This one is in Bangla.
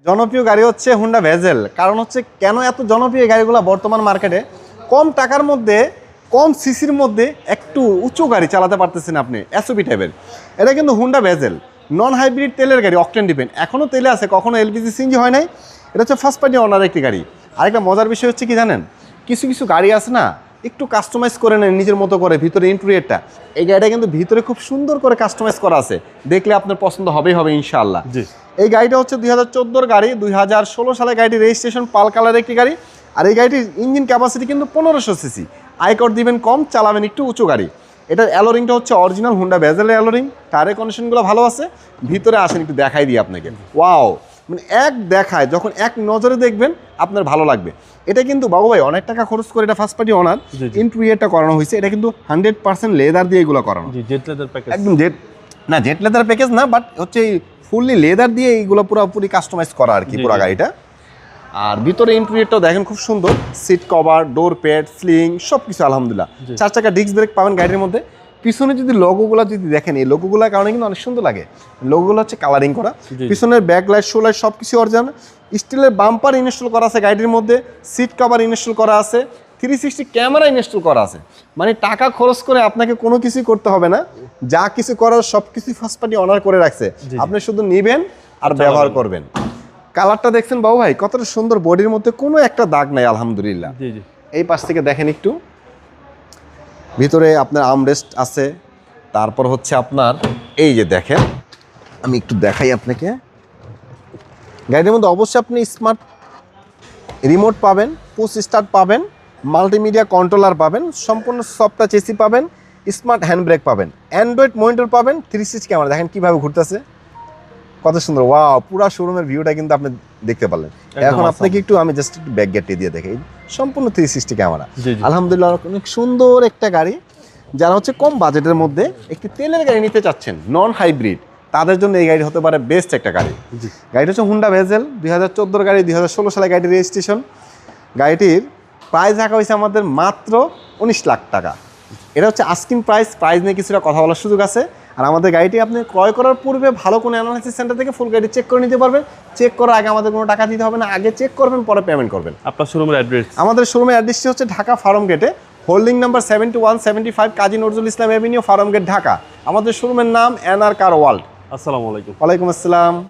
জনপ্রিয় গাড়ি হচ্ছে হুন্ডা ভেজেল। কারণ হচ্ছে কেন এত জনপ্রিয় গাড়িগুলো বর্তমান মার্কেটে, কম টাকার মধ্যে কম সিসির মধ্যে একটু উঁচু গাড়ি চালাতে পারতেছেন আপনি, এসওভি টাইপের। এটা কিন্তু হুন্ডা ভেজেল, নন হাইব্রিড তেলের গাড়ি, অকটেন ডিপেন্ড। এখনও তেলে আছে, কখনো এলপিজি সিএনজি হয় নাই। এটা হচ্ছে ফার্স্ট পার্টি অনার একটি গাড়ি। আরেকটা মজার বিষয় হচ্ছে কি জানেন, কিছু কিছু গাড়ি আছে না, একটু কাস্টমাইজ করে নেন নিজের মতো করে, ভিতরে ইন্টেরিয়রটা। এই গাড়িটা কিন্তু ভিতরে খুব সুন্দর করে কাস্টমাইজ করা আছে, দেখলে আপনার পছন্দ হবেই হবে ইনশাআল্লাহ। এই গাড়িটা হচ্ছে 2014 গাড়ি, 2016 সালে গাড়িটি রেজিস্ট্রেশন, পাল কালারের একটি গাড়ি। আর এই গাড়িটির ইঞ্জিন ক্যাপাসিটি কিন্তু 1500 সিসি। আয়কর দিবেন কম, চালাবেন একটু উঁচু গাড়ি। এটার অ্যালোরিংটা হচ্ছে অরিজিনাল হুন্ডা ভেজেলের অ্যালোরিং। টায়ারের কন্ডিশনগুলো ভালো আছে। ভিতরে আসেন একটু দেখাই দিই আপনাকে। ওয়াও, মানে এক দেখায় যখন এক নজরে দেখবেন আপনার ভালো লাগবে। এটা কিন্তু বাবু ভাই অনেক টাকা খরচ করে এটা ফার্স্ট পার্টি অনার ইন্টেরিয়রটা করানো হয়েছে। এটা কিন্তু 100% লেদার দিয়ে এগুলো করানো, জেট লেদার প্যাকেজ, একদম জেট লেদার প্যাকেজ না, বাট হচ্ছে ফুললি লেদার দিয়ে এইগুলো পুরোপুরি কাস্টমাইজ করা আর কি পুরো গাড়িটা। আর ভিতরে ইন্টেরিয়রটাও দেখেন খুব সুন্দর, seat cover, door pad, sling সব কিছু আলহামদুলিল্লাহ। 4 চাকা ডিস্ক ব্রেক পাবেন গাড়ির মধ্যে। পিছনে যদি লোগোগুলো যদি দেখেন, এই লোগোগুলোর কারণে কিন্তু অনেক সুন্দর লাগে। লোগোগুলো হচ্ছে কালারিং করা, পিছনের ব্যাকলাইট, শো লাইট সব কিছু অরিজিনাল। স্টিলের বাম্পার ইনস্টল করা আছে গাড়ির মধ্যে, সিট কভার ইনস্টল করা আছে, 360 ক্যামেরা ইনস্টল করা আছে। মানে টাকা খরচ করে আপনাকে কোনো কিছুই করতে হবে না, যা কিছু করার সব কিছু ফার্স্ট পার্টি অনার করে রাখছে। আপনি শুধু নেবেন আর ব্যবহার করবেন। কালারটা দেখছেন বাবু ভাই কতটা সুন্দর, বডির মধ্যে কোনো একটা দাগ নাই আলহামদুলিল্লাহ। এই পাশ থেকে দেখেন একটু, ভিতরে আপনার আর্মরেস্ট আছে। তারপর হচ্ছে আপনার এই যে দেখেন, আমি একটু দেখাই আপনাকে। গাড়ির মধ্যে অবশ্যই আপনি স্মার্ট রিমোট পাবেন, পুশ স্টার্ট পাবেন, মাল্টিমিডিয়া কন্ট্রোলার পাবেন, সম্পূর্ণ সফটওয়্যার চেসি পাবেন, স্মার্ট হ্যান্ড ব্রেক পাবেন, অ্যান্ড্রয়েড মনিটর পাবেন, 360 ক্যামেরা দেখেন কীভাবে ঘুরতেছে, কত সুন্দর। ওয়াও, পুরা শোরুমের ভিউটা কিন্তু আপনি দেখতে পারলেন। এখন আপনাকে একটু আমি জাস্ট একটু ব্যাক গেটে দিয়ে দেখাই, সম্পূর্ণ 360 ক্যামেরা। আলহামদুলিল্লাহ, অনেক সুন্দর একটা গাড়ি। যারা হচ্ছে কম বাজেটের মধ্যে একটি তেলের গাড়ি নিতে চাচ্ছেন, নন হাইব্রিড, তাদের জন্য এই গাড়ি হতে পারে বেস্ট একটা গাড়ি। গাড়িটা হচ্ছে হুন্ডা ভেজেল, 2014 গাড়ি, 2016 সালে গাড়ির রেজিস্ট্রেশন। গাড়িটির প্রাইস রাখা হয়েছে আমাদের মাত্র 19 লাখ টাকা। এটা হচ্ছে আস্কিং প্রাইস নিয়ে কিছুটা কথা বলার সুযোগ আছে। আর আমাদের গাড়িটি আপনি ক্রয় করার পূর্বে ভালো কোনো অ্যানালাইসিস সেন্টার থেকে ফুল গাড়ি চেক করে নিতে পারবেন। চেক করার আগে আমাদের কোনো টাকা দিতে হবে না, আগে চেক করবেন পরে পেমেন্ট করবেন। আপনার শোরুমের অ্যাড্রেস? আমাদের শোরুমের অ্যাড্রেসটি হচ্ছে ঢাকা ফার্ম গেটে, holding number 7175 Kazi Nazrul Islam Avenue, farm gate, Dhaka. আমাদের শোরুমের নাম এনআর কার ওয়ার্ল্ড। আসসালামু আলাইকুম। ওয়ালাইকুম আসসালাম।